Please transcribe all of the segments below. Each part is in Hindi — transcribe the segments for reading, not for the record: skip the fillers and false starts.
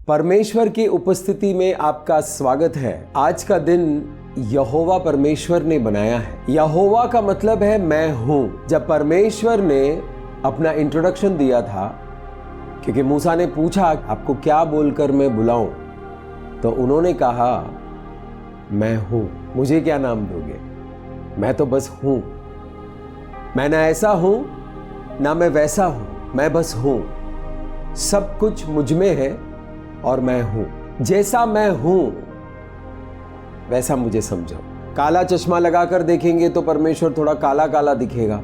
परमेश्वर की उपस्थिति में आपका स्वागत है। आज का दिन यहोवा परमेश्वर ने बनाया है। यहोवा का मतलब है मैं हूं। जब परमेश्वर ने अपना इंट्रोडक्शन दिया था, क्योंकि मूसा ने पूछा आपको क्या बोलकर मैं बुलाऊं, तो उन्होंने कहा मैं हूं। मुझे क्या नाम दोगे? मैं तो बस हूं। मैं ना ऐसा हूं ना मैं वैसा हूं, मैं बस हूं। सब कुछ मुझ में है और मैं हूं। जैसा मैं हूं वैसा मुझे समझो। काला चश्मा लगाकर देखेंगे तो परमेश्वर थोड़ा काला काला दिखेगा।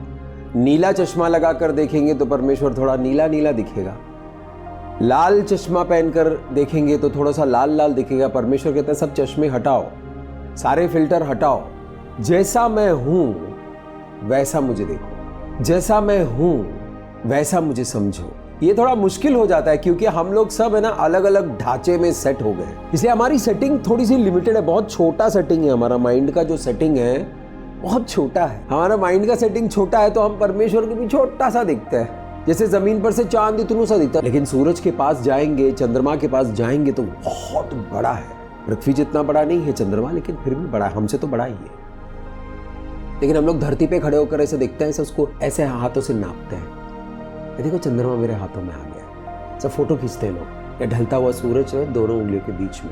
नीला चश्मा लगाकर देखेंगे तो परमेश्वर थोड़ा नीला नीला दिखेगा। लाल चश्मा पहनकर देखेंगे तो थोड़ा सा लाल लाल दिखेगा। परमेश्वर कहता है सब चश्मे हटाओ, सारे फिल्टर हटाओ। जैसा मैं हूं वैसा मुझे देखो, जैसा मैं हूं वैसा मुझे समझो। ये थोड़ा मुश्किल हो जाता है क्योंकि हम लोग सब है ना अलग अलग ढांचे में सेट हो गए, इसलिए हमारी सेटिंग थोड़ी सी लिमिटेड है। बहुत छोटा सेटिंग है हमारा। माइंड का जो सेटिंग है बहुत छोटा है। हमारा माइंड का सेटिंग छोटा है तो हम परमेश्वर को भी छोटा सा दिखते हैं। जैसे जमीन पर से चांद इतना सा दिखता है, लेकिन सूरज के पास जाएंगे, चंद्रमा के पास जाएंगे तो बहुत बड़ा है। पृथ्वी जितना बड़ा नहीं है चंद्रमा, लेकिन फिर भी बड़ा है, हमसे तो बड़ा ही है। लेकिन हम लोग धरती पे खड़े होकर ऐसे देखते हैं, उसको ऐसे हाथों से नापते हैं। देखो चंद्रमा मेरे हाथों में आ गया। सब फोटो खींचते हैं लोग। या ढलता हुआ सूरज है दोनों उंगलियों के बीच में।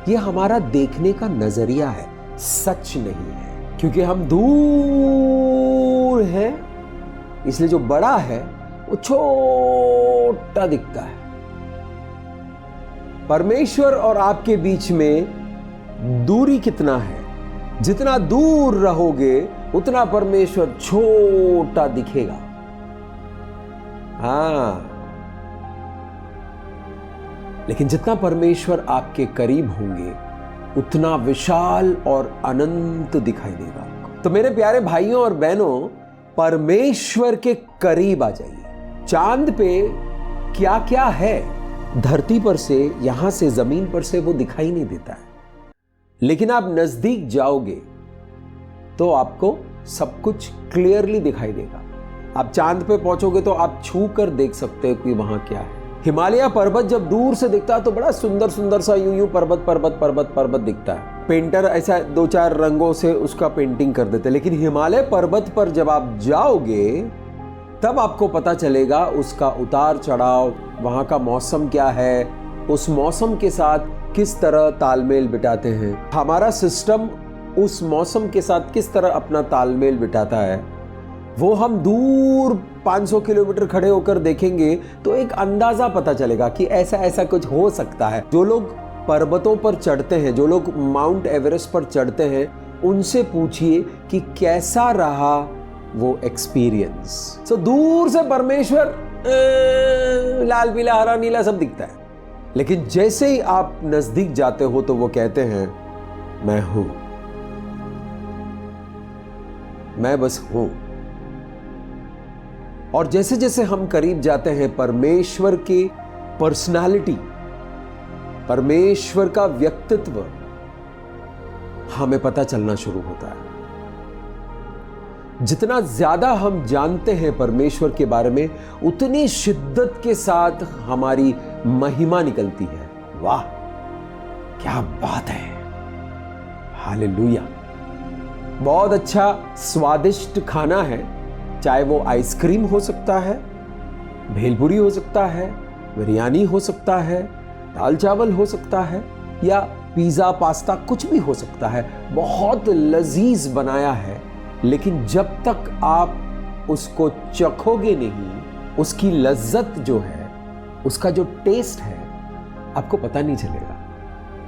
ये हमारा देखने का नजरिया है, सच नहीं है। क्योंकि हम दूर हैं, इसलिए जो बड़ा है वो छोटा दिखता है। परमेश्वर और आपके बीच में दूरी कितना है? जितना दूर रहोगे उतना परमेश्वर छोटा दिखेगा। हाँ, लेकिन जितना परमेश्वर आपके करीब होंगे उतना विशाल और अनंत दिखाई देगा। तो मेरे प्यारे भाइयों और बहनों, परमेश्वर के करीब आ जाइए। चांद पे क्या क्या है धरती पर से, यहां से, जमीन पर से वो दिखाई नहीं देता है, लेकिन आप नजदीक जाओगे तो आपको सब कुछ क्लियरली दिखाई देगा। आप चांद पे पहुंचोगे तो आप छू कर देख सकते हो कि वहां क्या है। हिमालय पर्वत जब दूर से दिखता है तो बड़ा सुंदर सुंदर सा यूं पर्वत पर्वत पर्वत पर्वत दिखता है। पेंटर ऐसा 2-4 रंगों से उसका पेंटिंग कर देते, लेकिन हिमालय पर्वत पर जब आप जाओगे तब आपको पता चलेगा उसका उतार चढ़ाव, वहां का मौसम क्या है, उस मौसम के साथ किस तरह तालमेल बिठाते हैं। हमारा सिस्टम उस मौसम के साथ किस तरह अपना तालमेल बिठाता है, वो हम दूर 500 किलोमीटर खड़े होकर देखेंगे तो एक अंदाजा पता चलेगा कि ऐसा ऐसा कुछ हो सकता है। जो लोग पर्वतों पर चढ़ते हैं, जो लोग माउंट एवरेस्ट पर चढ़ते हैं, उनसे पूछिए कि कैसा रहा वो एक्सपीरियंस। सो दूर से परमेश्वर लाल पीला हरा नीला सब दिखता है, लेकिन जैसे ही आप नजदीक जाते हो तो वो कहते हैं मैं हूं, मैं बस हूं। और जैसे जैसे हम करीब जाते हैं परमेश्वर की पर्सनालिटी, परमेश्वर का व्यक्तित्व हमें पता चलना शुरू होता है। जितना ज्यादा हम जानते हैं परमेश्वर के बारे में, उतनी शिद्दत के साथ हमारी महिमा निकलती है। वाह क्या बात है, हालेलुया। बहुत अच्छा स्वादिष्ट खाना है, चाहे वो आइसक्रीम हो सकता है, भेलपुरी हो सकता है, बिरयानी हो सकता है, दाल चावल हो सकता है, या पिज़्ज़ा पास्ता, कुछ भी हो सकता है। बहुत लजीज बनाया है, लेकिन जब तक आप उसको चखोगे नहीं, उसकी लज्जत जो है, उसका जो टेस्ट है, आपको पता नहीं चलेगा।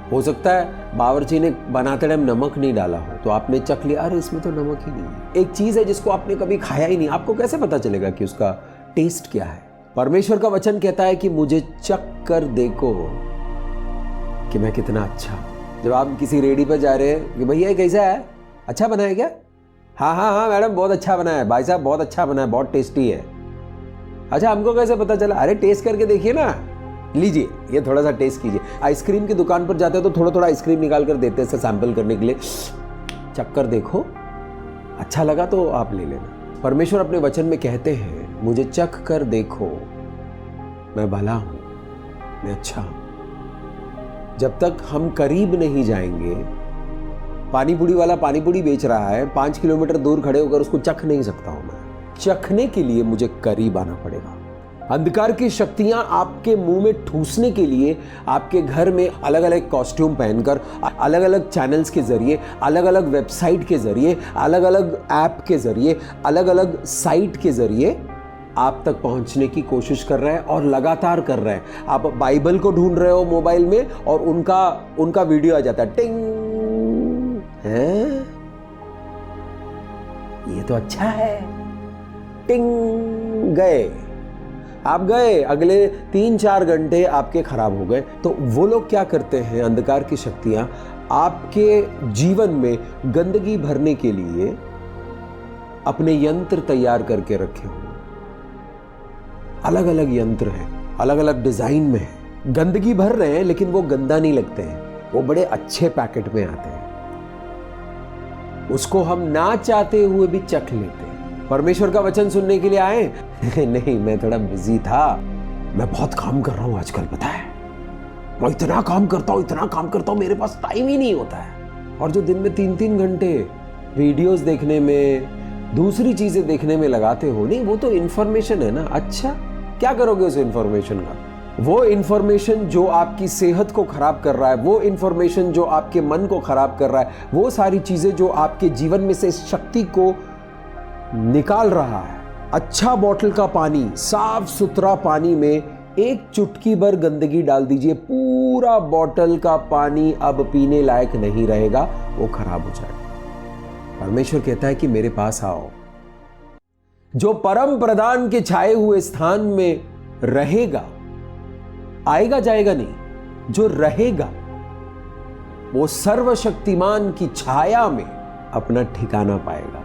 हो सकता है बावर्ची ने बनाते टाइम नमक नहीं डाला हो तो आपने चख लिया, अरे इसमें तो नमक ही नहीं है। एक चीज है जिसको आपने कभी खाया ही नहीं, आपको कैसे पता चलेगा कि उसका टेस्ट क्या है? परमेश्वर का वचन कहता है कि मुझे चख कर देखो कि मैं कितना अच्छा। जब आप किसी रेडी पर जा रहे हैं कि भैया कैसा है, अच्छा बना है क्या? हाँ हाँ हाँ मैडम बहुत अच्छा बना है, भाई साहब बहुत अच्छा बना है, बहुत टेस्टी है। अच्छा हमको कैसे पता चला? अरे टेस्ट करके देखिए ना, लीजिए ये थोड़ा सा टेस्ट कीजिए। आइसक्रीम की दुकान पर जाते हैं तो थोड़ा थोड़ा आइसक्रीम निकाल कर देते हैं सैंपल करने के लिए, चक्कर देखो, अच्छा लगा तो आप ले लेना। परमेश्वर अपने वचन में कहते हैं मुझे चख कर देखो, मैं भला हूं, मैं अच्छा हूं। जब तक हम करीब नहीं जाएंगे, पानी पूरी वाला पानी पूरी बेच रहा है, 5 किलोमीटर दूर खड़े होकर उसको चख नहीं सकता हूं मैं। चखने के लिए मुझे करीब आना पड़ेगा। अंधकार की शक्तियां आपके मुंह में ठूसने के लिए आपके घर में अलग अलग कॉस्ट्यूम पहनकर, अलग अलग चैनल्स के जरिए, अलग अलग वेबसाइट के जरिए, अलग अलग ऐप के जरिए, अलग अलग साइट के जरिए आप तक पहुंचने की कोशिश कर रहे हैं और लगातार कर रहे हैं। आप बाइबल को ढूंढ रहे हो मोबाइल में और उनका वीडियो आ जाता है, टिंग है, ये तो अच्छा है, टिंग, गए, आप गए, अगले 3-4 घंटे आपके खराब हो गए। तो वो लोग क्या करते हैं, अंधकार की शक्तियां आपके जीवन में गंदगी भरने के लिए अपने यंत्र तैयार करके रखे हुए, अलग अलग यंत्र हैं, अलग अलग डिजाइन में है, गंदगी भर रहे हैं लेकिन वो गंदा नहीं लगते हैं, वो बड़े अच्छे पैकेट में आते हैं, उसको हम ना चाहते हुए भी चख लेते हैं। परमेश्वर का वचन सुनने के लिए आए? नहीं, मैं थोड़ा बिजी था, मैं बहुत काम कर रहा हूं आजकल, पता है, मैं इतना काम करता हूं, मेरे पास टाइम ही नहीं होता है। और जो दिन में 3-3 घंटे वीडियोस देखने में, दूसरी चीजें देखने में लगाते हो, नहीं वो तो इंफॉर्मेशन है ना। अच्छा, क्या करोगे उस इंफॉर्मेशन का? वो इंफॉर्मेशन जो आपकी सेहत को खराब कर रहा है, वो इंफॉर्मेशन जो आपके मन को खराब कर रहा है, वो सारी चीजें जो आपके जीवन में से शक्ति को निकाल रहा है। अच्छा बॉटल का पानी, साफ सुथरा पानी में एक चुटकी भर गंदगी डाल दीजिए, पूरा बॉटल का पानी अब पीने लायक नहीं रहेगा, वो खराब हो जाएगा। परमेश्वर कहता है कि मेरे पास आओ। जो परम प्रधान के छाए हुए स्थान में रहेगा, आएगा जाएगा नहीं, जो रहेगा वो सर्वशक्तिमान की छाया में अपना ठिकाना पाएगा।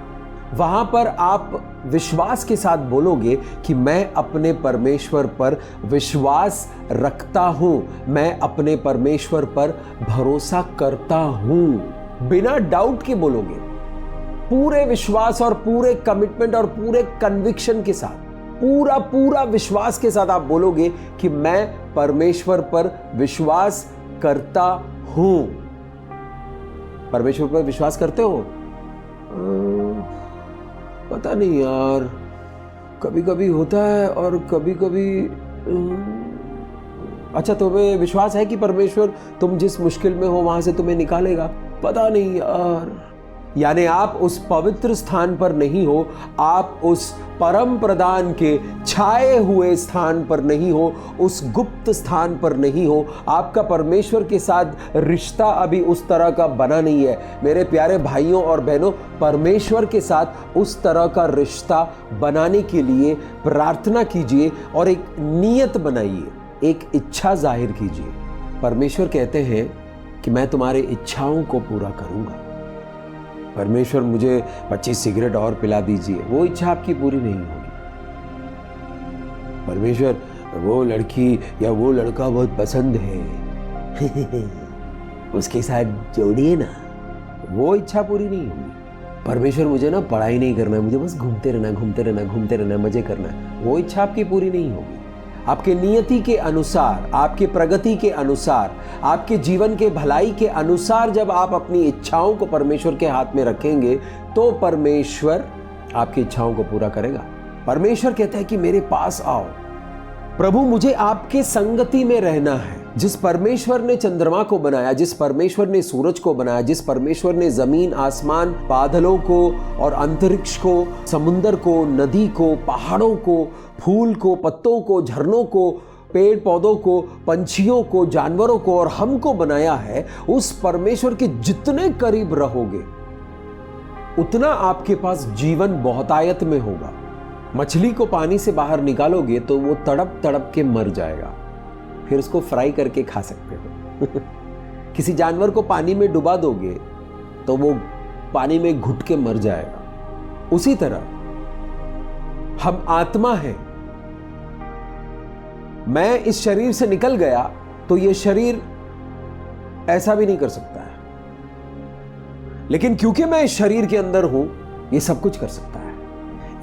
वहां पर आप विश्वास के साथ बोलोगे कि मैं अपने परमेश्वर पर विश्वास रखता हूं, मैं अपने परमेश्वर पर भरोसा करता हूं। बिना डाउट के बोलोगे, पूरे विश्वास और पूरे कमिटमेंट और पूरे कन्विक्शन के साथ, पूरा विश्वास के साथ आप बोलोगे कि मैं परमेश्वर पर विश्वास करता हूं। परमेश्वर पर विश्वास करते हो? पता नहीं यार, कभी कभी होता है और कभी कभी। अच्छा, तुम्हें विश्वास है कि परमेश्वर तुम जिस मुश्किल में हो वहां से तुम्हें निकालेगा? पता नहीं यार। यानी आप उस पवित्र स्थान पर नहीं हो, आप उस परम प्रधान के छाए हुए स्थान पर नहीं हो, उस गुप्त स्थान पर नहीं हो। आपका परमेश्वर के साथ रिश्ता अभी उस तरह का बना नहीं है। मेरे प्यारे भाइयों और बहनों, परमेश्वर के साथ उस तरह का रिश्ता बनाने के लिए प्रार्थना कीजिए और एक नियत बनाइए, एक इच्छा जाहिर कीजिए। परमेश्वर कहते हैं कि मैं तुम्हारी इच्छाओं को पूरा करूंगा। परमेश्वर मुझे 25 सिगरेट और पिला दीजिए, वो इच्छा आपकी पूरी नहीं होगी। परमेश्वर वो लड़की या वो लड़का बहुत पसंद है उसके साथ जोड़िए ना, वो इच्छा पूरी नहीं होगी। परमेश्वर मुझे ना पढ़ाई नहीं करना है, मुझे बस घूमते रहना, मजे करना है, वो इच्छा आपकी पूरी नहीं होगी। आपके नियति के अनुसार, आपके प्रगति के अनुसार, आपके जीवन के भलाई के अनुसार जब आप अपनी इच्छाओं को परमेश्वर के हाथ में रखेंगे तो परमेश्वर आपकी इच्छाओं को पूरा करेगा। परमेश्वर कहता है कि मेरे पास आओ। प्रभु, मुझे आपके संगति में रहना है। जिस परमेश्वर ने चंद्रमा को बनाया, जिस परमेश्वर ने सूरज को बनाया, जिस परमेश्वर ने जमीन, आसमान, बादलों को और अंतरिक्ष को, समुंदर को, नदी को, पहाड़ों को, फूल को, पत्तों को, झरनों को, पेड़ पौधों को, पंछियों को, जानवरों को और हमको बनाया है, उस परमेश्वर के जितने करीब रहोगे उतना आपके पास जीवन बहुतायत में होगा। मछली को पानी से बाहर निकालोगे तो वो तड़प तड़प के मर जाएगा, फिर उसको फ्राई करके खा सकते हो किसी जानवर को पानी में डुबा दोगे तो वो पानी में घुट के मर जाएगा। उसी तरह हम आत्मा हैं। मैं इस शरीर से निकल गया तो ये शरीर ऐसा भी नहीं कर सकता है, लेकिन क्योंकि मैं इस शरीर के अंदर हूं, ये सब कुछ कर सकता है।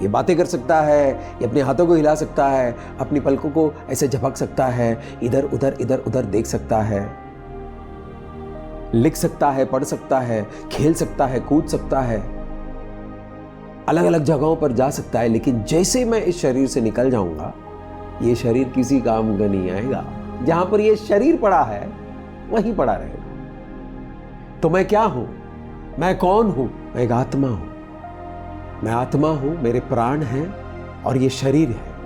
ये बातें कर सकता है, ये अपने हाथों को हिला सकता है, अपनी पलकों को ऐसे झपक सकता है, इधर उधर देख सकता है। लिख सकता है, पढ़ सकता है, खेल सकता है, कूद सकता है, अलग अलग जगहों पर जा सकता है, लेकिन जैसे मैं इस शरीर से निकल जाऊंगा, ये शरीर किसी काम का नहीं आएगा। जहां पर ये शरीर पड़ा है वहीं पड़ा रहेगा। तो मैं क्या हूं? मैं कौन हूं? मैं एक आत्मा हूं। मैं आत्मा हूं, मेरे प्राण हैं और ये शरीर है।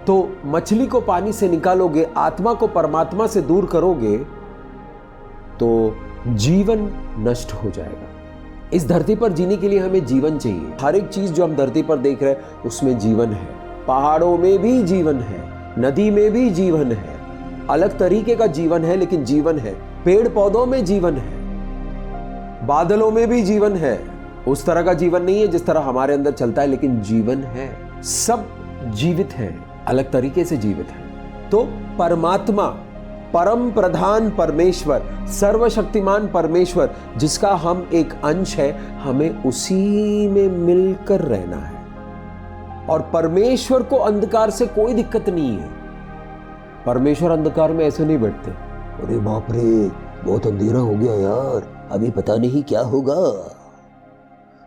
तो मछली को पानी से निकालोगे, आत्मा को परमात्मा से दूर करोगे तो जीवन नष्ट हो जाएगा। इस धरती पर जीने के लिए हमें जीवन चाहिए। हर एक चीज जो हम धरती पर देख रहे हैं उसमें जीवन है। पहाड़ों में भी जीवन है, नदी में भी जीवन है, अलग तरीके का जीवन है लेकिन जीवन है। पेड़ पौधों में जीवन है, बादलों में भी जीवन है। उस तरह का जीवन नहीं है जिस तरह हमारे अंदर चलता है, लेकिन जीवन है। सब जीवित है, अलग तरीके से जीवित है। तो परमात्मा, परम प्रधान परमेश्वर, सर्वशक्तिमान परमेश्वर, जिसका हम एक अंश है, हमें उसी में मिलकर रहना है। और परमेश्वर को अंधकार से कोई दिक्कत नहीं है। परमेश्वर अंधकार में ऐसे नहीं बैठते, अरे बाप रे बहुत अंधेरा हो गया यार, अभी पता नहीं क्या होगा।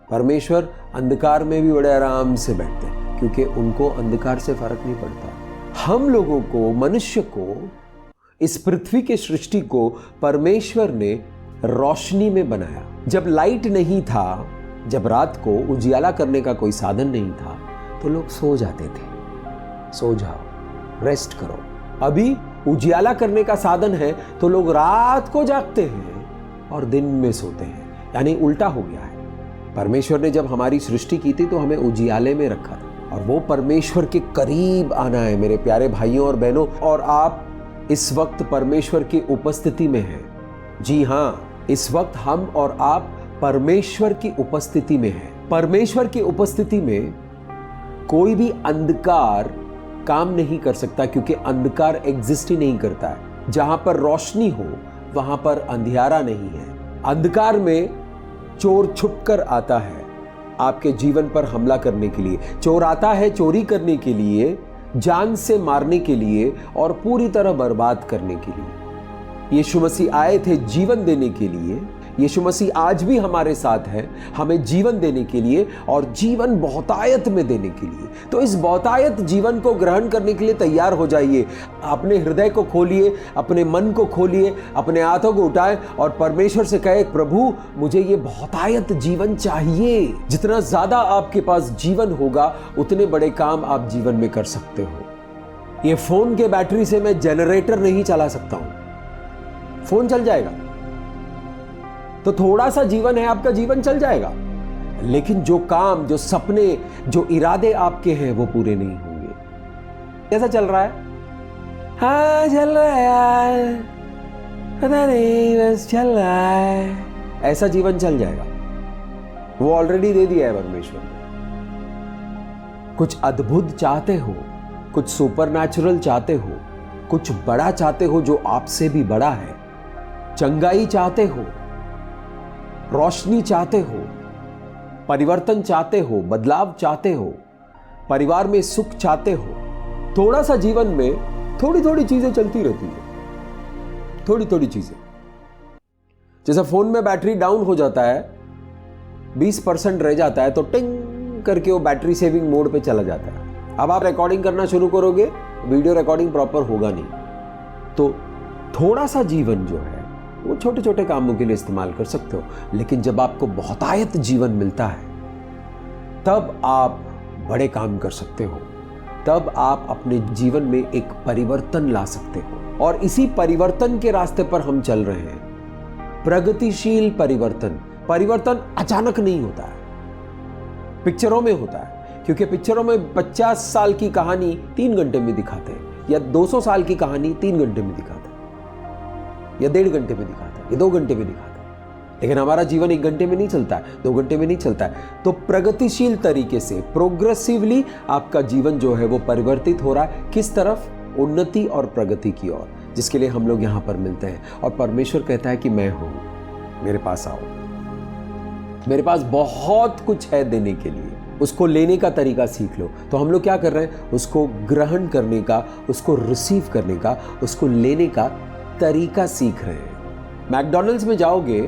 परमेश्वर अंधकार में भी बड़े आराम से बैठते हैं, क्योंकि उनको अंधकार से फर्क नहीं पड़ता। हम लोगों को, मनुष्य को, इस पृथ्वी के सृष्टि को परमेश्वर ने रोशनी में बनाया। जब लाइट नहीं था, जब रात को उजियाला करने का कोई साधन नहीं था, तो लोग सो जाते थे। सो जाओ, रेस्ट करो। अभी उजियाला करने का साधन है तो लोग रात को जागते हैं और दिन में सोते हैं, यानी उल्टा हो गया है। परमेश्वर ने जब हमारी सृष्टि की थी तो हमें उजियाले में रखा था, और वो परमेश्वर के करीब आना है मेरे प्यारे भाइयों और बहनों। और आप इस वक्त परमेश्वर की उपस्थिति में हैं। जी हाँ, इस वक्त हम और आप परमेश्वर की उपस्थिति में हैं। परमेश्वर की उपस्थिति में कोई भी अंधकार काम नहीं कर सकता, क्योंकि अंधकार एग्जिस्ट ही नहीं करता है। जहां पर रोशनी हो वहां पर अंधियारा नहीं है। अंधकार में चोर छुपकर आता है आपके जीवन पर हमला करने के लिए। चोर आता है चोरी करने के लिए, जान से मारने के लिए और पूरी तरह बर्बाद करने के लिए। यीशु मसीह आए थे जीवन देने के लिए। यीशु मसीह आज भी हमारे साथ है, हमें जीवन देने के लिए और जीवन बहुतायत में देने के लिए। तो इस बहुतायत जीवन को ग्रहण करने के लिए तैयार हो जाइए। अपने हृदय को खोलिए, अपने मन को खोलिए, अपने हाथों को उठाएं और परमेश्वर से कहे, प्रभु मुझे ये बहुतायत जीवन चाहिए। जितना ज्यादा आपके पास जीवन होगा उतने बड़े काम आप जीवन में कर सकते हो। ये फोन के बैटरी से मैं जनरेटर नहीं चला सकता हूं, फोन चल जाएगा तो थोड़ा सा जीवन है, आपका जीवन चल जाएगा, लेकिन जो काम, जो सपने, जो इरादे आपके हैं वो पूरे नहीं होंगे। कैसा चल रहा है? हाँ चल रहा है यार, पता नहीं बस चल रहा है। ऐसा जीवन चल जाएगा, वो ऑलरेडी दे दिया है परमेश्वर ने। कुछ अद्भुत चाहते हो, कुछ सुपरनैचुरल चाहते हो, कुछ बड़ा चाहते हो जो आपसे भी बड़ा है, चंगाई चाहते हो, रोशनी चाहते हो, परिवर्तन चाहते हो, बदलाव चाहते हो, परिवार में सुख चाहते हो, थोड़ा सा जीवन में थोड़ी थोड़ी चीजें चलती रहती है। थोड़ी थोड़ी चीजें, जैसे फोन में बैटरी डाउन हो जाता है, 20% रह जाता है तो टिंग करके वो बैटरी सेविंग मोड पे चला जाता है। अब आप रिकॉर्डिंग करना शुरू करोगे, वीडियो रिकॉर्डिंग प्रॉपर होगा नहीं। तो थोड़ा सा जीवन जो है वो छोटे छोटे कामों के लिए इस्तेमाल कर सकते हो, लेकिन जब आपको बहुतायत जीवन मिलता है तब आप बड़े काम कर सकते हो। तब आप अपने जीवन में एक परिवर्तन ला सकते हो, और इसी परिवर्तन के रास्ते पर हम चल रहे हैं। प्रगतिशील परिवर्तन। परिवर्तन अचानक नहीं होता है, पिक्चरों में होता है, क्योंकि पिक्चरों में 50 साल की कहानी 3 घंटे में दिखाते हैं, या 200 साल की कहानी 3 घंटे में दिखाते हैं, या 1.5 घंटे में दिखाता है, या 2 घंटे में दिखाता है। लेकिन हमारा जीवन 1 घंटे में नहीं चलता है, 2 घंटे में नहीं चलता है। तो प्रगतिशील तरीके से, प्रोग्रेसिवली आपका जीवन जो है वो परिवर्तित हो रहा है। किस तरफ? उन्नति और प्रगति की ओर, जिसके लिए हम लोग यहाँ पर मिलते हैं। और परमेश्वर कहता है कि मैं हूं, मेरे पास आओ, मेरे पास बहुत कुछ है देने के लिए। उसको लेने का तरीका सीख लो। तो हम लोग क्या कर रहे हैं? उसको ग्रहण करने का, उसको रिसीव करने का, उसको लेने का तरीका सीख रहे हैं। मैकडॉनल्ड्स में जाओगे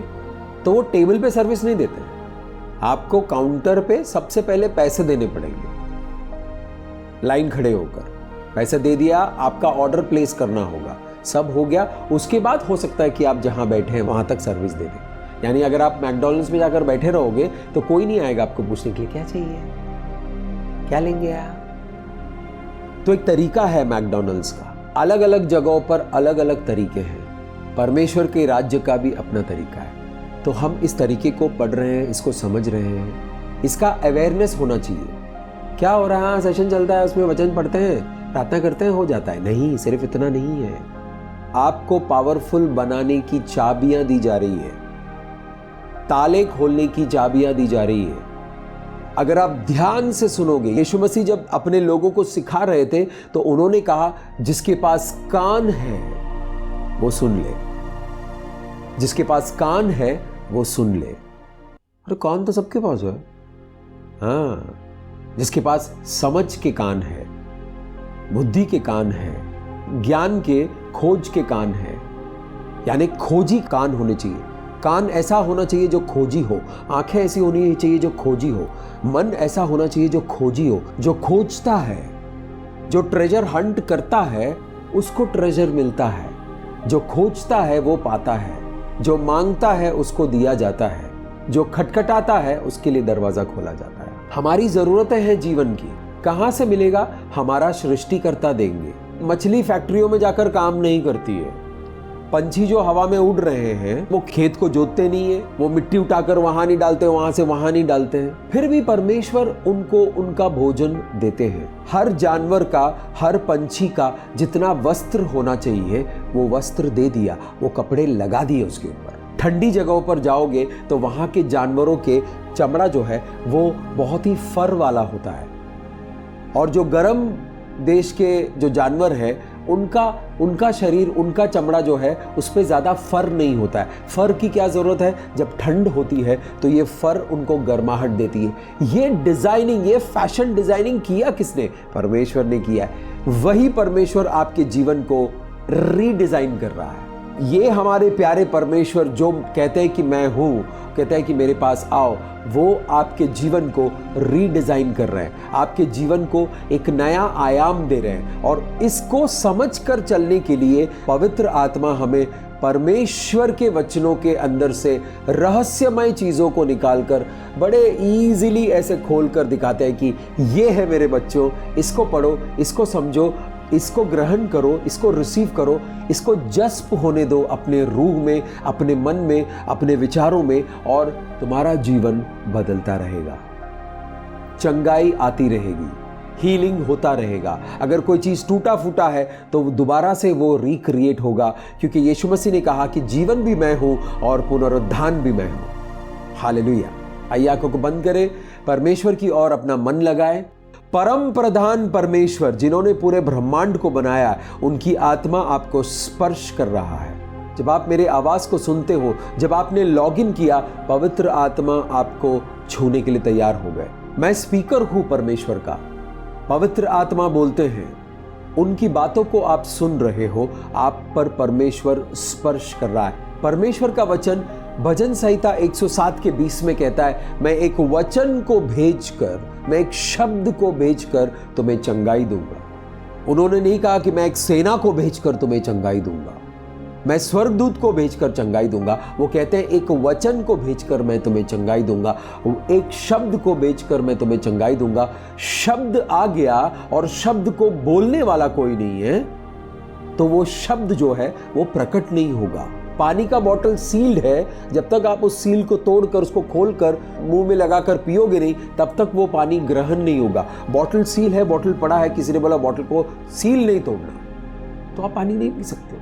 तो वो टेबल पे सर्विस नहीं देते, आपको काउंटर पे सबसे पहले पैसे देने पड़ेंगे, लाइन खड़े होकर पैसे दे दिया, आपका ऑर्डर प्लेस करना होगा, सब हो गया, उसके बाद हो सकता है कि आप जहां बैठे हैं वहां तक सर्विस दे दें। यानी अगर आप मैकडॉनल्ड्स में जाकर बैठे रहोगे तो कोई नहीं आएगा आपको पूछने के लिए क्या चाहिए, क्या लेंगे आप। तो एक तरीका है मैकडॉनल्ड्स का, अलग अलग जगहों पर अलग अलग तरीके हैं, परमेश्वर के राज्य का भी अपना तरीका है। तो हम इस तरीके को पढ़ रहे हैं, इसको समझ रहे हैं, इसका अवेयरनेस होना चाहिए। क्या हो रहा है, सेशन चलता है, उसमें वचन पढ़ते हैं, प्रार्थना करते हैं, हो जाता है, नहीं, सिर्फ इतना नहीं है। आपको पावरफुल बनाने की चाबियां दी जा रही है, ताले खोलने की चाबियां दी जा रही है। अगर आप ध्यान से सुनोगे, यीशु मसीह जब अपने लोगों को सिखा रहे थे तो उन्होंने कहा जिसके पास कान है वो सुन ले, जिसके पास कान है वो सुन ले। अरे कान तो सबके पास है, हाँ, जिसके पास समझ के कान है, बुद्धि के कान है, ज्ञान के खोज के कान है, यानी खोजी कान होने चाहिए। कान ऐसा होना चाहिए जो खोजी हो, आंखें ऐसी होनी चाहिए जो खोजी हो, मन ऐसा होना चाहिए जो खोजी हो, जो खोजता है, जो ट्रेजर हंट करता है उसको ट्रेजर मिलता है, जो खोजता है वो पाता है, जो मांगता है उसको दिया जाता है, जो खटखटाता है उसके लिए दरवाजा खोला जाता है। हमारी जरूरतें हैं जीवन की, कहां से मिलेगा, हमारा सृष्टिकर्ता देंगे। मछली फैक्ट्रियों में जाकर काम नहीं करती है, पंछी जो हवा में उड़ रहे हैं वो खेत को जोतते नहीं है, वो मिट्टी उठाकर वहां नहीं डालते, वहां से वहां नहीं डालते हैं, फिर भी परमेश्वर उनको उनका भोजन देते हैं। हर जानवर का, हर पंछी का जितना वस्त्र होना चाहिए वो वस्त्र दे दिया, वो कपड़े लगा दिए उसके ऊपर। ठंडी जगहों पर जाओगे तो वहां के जानवरों के चमड़ा जो है वो बहुत ही फर वाला होता है, और जो गर्म देश के जो जानवर है उनका शरीर, उनका चमड़ा जो है उस पर ज़्यादा फर नहीं होता है। फर की क्या ज़रूरत है, जब ठंड होती है तो ये फर उनको गर्माहट देती है। ये डिज़ाइनिंग, ये फैशन डिज़ाइनिंग किया किसने, परमेश्वर ने किया है। वही परमेश्वर आपके जीवन को रीडिज़ाइन कर रहा है। ये हमारे प्यारे परमेश्वर जो कहते हैं कि मैं हूँ, कहते हैं कि मेरे पास आओ, वो आपके जीवन को रीडिज़ाइन कर रहे हैं, आपके जीवन को एक नया आयाम दे रहे हैं। और इसको समझकर चलने के लिए पवित्र आत्मा हमें परमेश्वर के वचनों के अंदर से रहस्यमय चीज़ों को निकालकर बड़े इजीली ऐसे खोलकर दिखाते हैं कि ये है मेरे बच्चों, इसको पढ़ो, इसको समझो, इसको ग्रहण करो, इसको रिसीव करो, इसको जज्ब होने दो अपने रूह में, अपने मन में, अपने विचारों में, और तुम्हारा जीवन बदलता रहेगा, चंगाई आती रहेगी, हीलिंग होता रहेगा। अगर कोई चीज़ टूटा फूटा है तो दोबारा से वो रिक्रिएट होगा, क्योंकि यीशु मसीह ने कहा कि जीवन भी मैं हूँ और पुनरुत्थान भी मैं हूँ। हालेलुया। आइए आंखों को बंद करें, परमेश्वर की ओर अपना मन लगाएं। परम प्रधान परमेश्वर जिन्होंने पूरे ब्रह्मांड को बनाया, उनकी आत्मा आपको स्पर्श कर रहा है। जब आप मेरे आवाज को सुनते हो, जब आपने लॉगिन किया, पवित्र आत्मा आपको छूने के लिए तैयार हो गए। मैं स्पीकर हूं परमेश्वर का, पवित्र आत्मा बोलते हैं, उनकी बातों को आप सुन रहे हो, आप पर परमेश्वर स्पर्श कर रहा है। परमेश्वर का वचन भजन संहिता 107 के 20 में कहता है, मैं एक वचन को भेजकर, मैं एक शब्द को भेजकर तुम्हें चंगाई दूंगा। उन्होंने नहीं कहा कि मैं एक सेना को भेजकर तुम्हें चंगाई दूंगा, मैं स्वर्गदूत को भेजकर चंगाई दूंगा। वो कहते हैं एक वचन को भेजकर मैं तुम्हें चंगाई दूंगा, एक शब्द को भेजकर मैं तुम्हें चंगाई दूंगा। शब्द आ गया और शब्द को बोलने वाला कोई नहीं है, तो वो शब्द जो है वो प्रकट नहीं होगा। पानी का बोतल सील्ड है, जब तक आप उस सील को तोड़कर उसको खोलकर मुंह में लगाकर पियोगे नहीं, तब तक वो पानी ग्रहण नहीं होगा। बोतल सील है, बोतल पड़ा है, किसी ने बोला बोतल को सील नहीं तोड़ना, तो आप पानी नहीं पी सकते।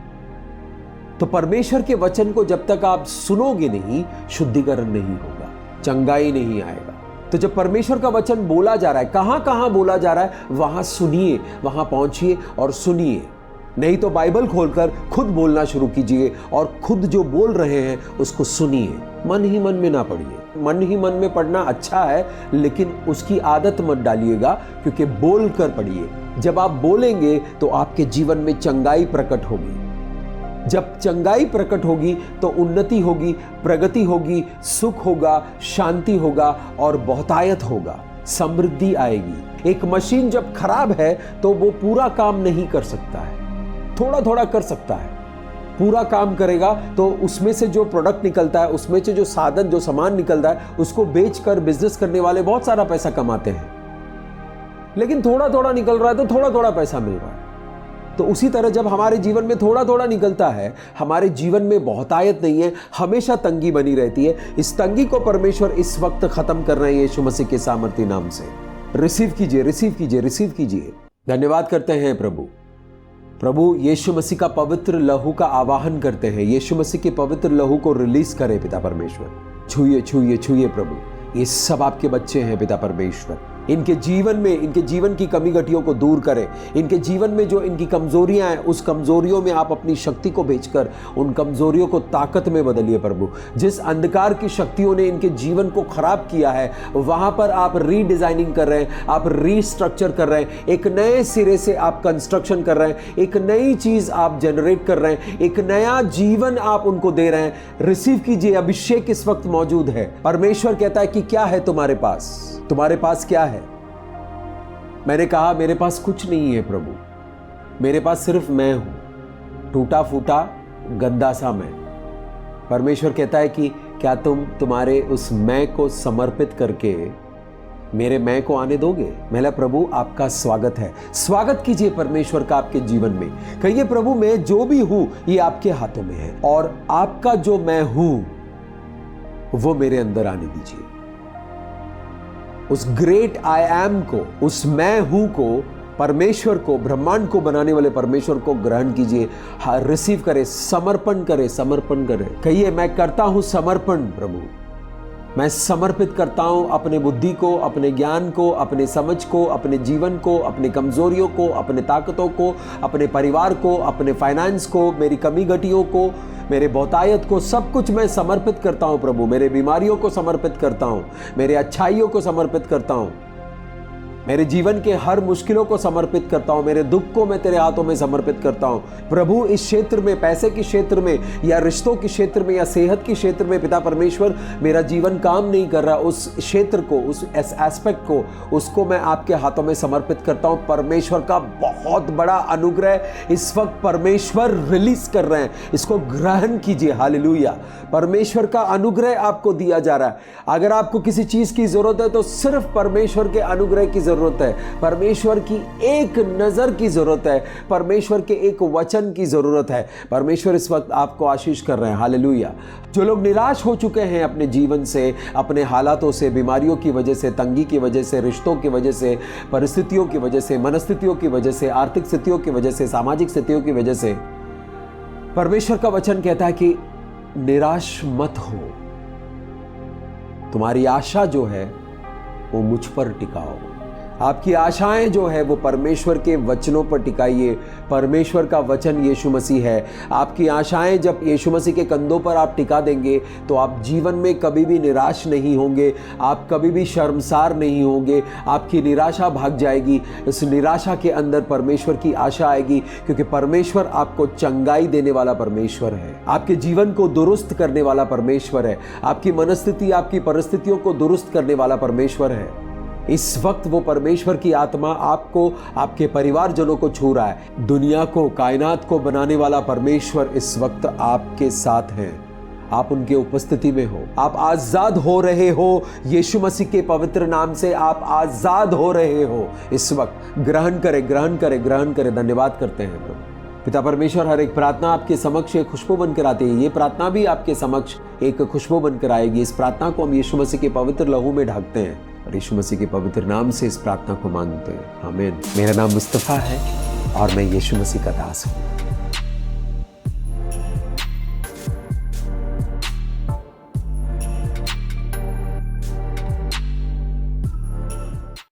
तो परमेश्वर के वचन को जब तक आप सुनोगे नहीं, शुद्धिकरण नहीं होगा, चंगाई नहीं आएगा। तो जब परमेश्वर का वचन बोला जा रहा है, कहां कहां बोला जा रहा है, वहां सुनिए, वहां पहुंचिए और सुनिए। नहीं तो बाइबल खोलकर खुद बोलना शुरू कीजिए और खुद जो बोल रहे हैं उसको सुनिए। मन ही मन में ना पढ़िए। मन ही मन में पढ़ना अच्छा है, लेकिन उसकी आदत मत डालिएगा, क्योंकि बोल कर पढ़िए। जब आप बोलेंगे तो आपके जीवन में चंगाई प्रकट होगी। जब चंगाई प्रकट होगी तो उन्नति होगी, प्रगति होगी, सुख होगा, शांति होगा और बहुतायत होगा, समृद्धि आएगी। एक मशीन जब खराब है तो वो पूरा काम नहीं कर सकता है, थोड़ा थोड़ा कर सकता है। पूरा काम करेगा तो उसमें से जो प्रोडक्ट निकलता है, उसमें से जो साधन, जो सामान निकलता है, उसको बेचकर बिजनेस करने वाले बहुत सारा पैसा कमाते हैं। लेकिन थोड़ा थोड़ा निकल रहा है तो थोड़ा थोड़ा पैसा मिल रहा है। तो उसी तरह जब हमारे जीवन में थोड़ा थोड़ा निकलता है, हमारे जीवन में बहुतायत नहीं है, हमेशा तंगी बनी रहती है। इस तंगी को परमेश्वर इस वक्त खत्म कर रहे हैं यीशु मसीह के सामर्थी नाम से। रिसीव कीजिए, रिसीव कीजिए, रिसीव कीजिए। धन्यवाद करते हैं प्रभु यीशु मसीह का पवित्र लहू का आवाहन करते हैं। यीशु मसीह के पवित्र लहू को रिलीज करें पिता परमेश्वर। छूइए छूइए छूइए प्रभु, ये सब आपके बच्चे हैं पिता परमेश्वर। इनके जीवन में, इनके जीवन की कमी घटियों को दूर करें। इनके जीवन में जो इनकी कमजोरियां हैं, उस कमजोरियों में आप अपनी शक्ति को भेजकर उन कमजोरियों को ताकत में बदलिए प्रभु। जिस अंधकार की शक्तियों ने इनके जीवन को खराब किया है, वहां पर आप रीडिजाइनिंग कर रहे हैं, आप रीस्ट्रक्चर कर रहे हैं, एक नए सिरे से आप कंस्ट्रक्शन कर रहे हैं, एक नई चीज आप जनरेट कर रहे हैं, एक नया जीवन आप उनको दे रहे हैं। रिसीव कीजिए, अभिषेक इस वक्त मौजूद है। परमेश्वर कहता है कि क्या है तुम्हारे पास? तुम्हारे पास क्या है? मैंने कहा मेरे पास कुछ नहीं है प्रभु, मेरे पास सिर्फ मैं हूं, टूटा फूटा गंदा सा मैं। परमेश्वर कहता है कि क्या तुम तुम्हारे उस मैं को समर्पित करके मेरे मैं को आने दोगे? मेरा प्रभु आपका स्वागत है। स्वागत कीजिए परमेश्वर का आपके जीवन में। कहिए प्रभु मैं जो भी हूं ये आपके हाथों में है और आपका जो मैं हूं वो मेरे अंदर आने दीजिए। उस ग्रेट आई एम को, उस मैं हूं को, परमेश्वर को, ब्रह्मांड को बनाने वाले परमेश्वर को ग्रहण कीजिए। रिसीव करें, समर्पण करें, समर्पण करें। कहिए मैं करता हूं समर्पण प्रभु। मैं समर्पित करता हूं अपने बुद्धि को, अपने ज्ञान को, अपने समझ को, अपने जीवन को, अपने कमजोरियों को, अपने ताकतों को, अपने परिवार को, अपने फाइनेंस को, मेरी कमी घटियों को, मेरे बहुतायत को, सब कुछ मैं समर्पित करता हूं प्रभु। मेरे बीमारियों को समर्पित करता हूं, मेरे अच्छाइयों को समर्पित करता हूं, मेरे जीवन के हर मुश्किलों को समर्पित करता हूं, मेरे दुख को मैं तेरे हाथों में समर्पित करता हूं प्रभु। इस क्षेत्र में, पैसे के क्षेत्र में या रिश्तों के क्षेत्र में या सेहत के क्षेत्र में पिता परमेश्वर मेरा जीवन काम नहीं कर रहा, उस क्षेत्र को, उस एस्पेक्ट को, उसको मैं आपके हाथों में समर्पित करता हूं। परमेश्वर का बहुत बड़ा अनुग्रह इस वक्त परमेश्वर रिलीज कर रहे हैं, इसको ग्रहण कीजिए। हालेलुया। परमेश्वर का अनुग्रह आपको दिया जा रहा है। अगर आपको किसी चीज की जरूरत है तो सिर्फ परमेश्वर के अनुग्रह की जरूरत है, परमेश्वर की एक नजर की जरूरत है, परमेश्वर के एक वचन की जरूरत है। परमेश्वर इस वक्त आपको आशीष कर रहे हैं। हालेलुया। जो लोग निराश हो चुके हैं अपने जीवन से, अपने हालातों से, बीमारियों की वजह से, तंगी की वजह से, रिश्तों की वजह से, परिस्थितियों की वजह से, मनस्थितियों की वजह से, आर्थिक स्थितियों की वजह से, सामाजिक स्थितियों की वजह से, परमेश्वर का वचन कहता है कि निराश मत हो। तुम्हारी आशा जो है वो मुझ पर टिकाओ। आपकी आशाएं जो है वो परमेश्वर के वचनों पर टिकाइए। परमेश्वर का वचन यीशु मसीह है। आपकी आशाएं जब यीशु मसीह के कंधों पर आप टिका देंगे तो आप जीवन में कभी भी निराश नहीं होंगे, आप कभी भी शर्मसार नहीं होंगे। आपकी निराशा भाग जाएगी। इस निराशा के अंदर परमेश्वर की आशा आएगी, क्योंकि परमेश्वर आपको चंगाई देने वाला परमेश्वर है, आपके जीवन को दुरुस्त करने वाला परमेश्वर है, आपकी मनस्थिति, आपकी परिस्थितियों को दुरुस्त करने वाला परमेश्वर है। इस वक्त वो परमेश्वर की आत्मा आपको, आपके परिवारजनों को छू रहा है। दुनिया को, कायनात को बनाने वाला परमेश्वर इस वक्त आपके साथ है। आप उनके उपस्थिति में हो, आप आजाद हो रहे हो। यीशु मसीह के पवित्र नाम से आप आजाद हो रहे हो इस वक्त। ग्रहण करें, ग्रहण करें, ग्रहण करें। धन्यवाद करते हैं प्रभु। पिता परमेश्वर, हर एक प्रार्थना आपके समक्ष एक खुशबू बनकर आती है। ये प्रार्थना भी आपके समक्ष एक खुशबू बनकर आएगी। इस प्रार्थना को हम यीशु मसीह के पवित्र लहू में ढाकते हैं और यीशु मसीह के पवित्र नाम से इस प्रार्थना को मांगते हैं। आमीन। मेरा नाम मुस्तफा है और मैं यीशु मसीह का दास हूँ।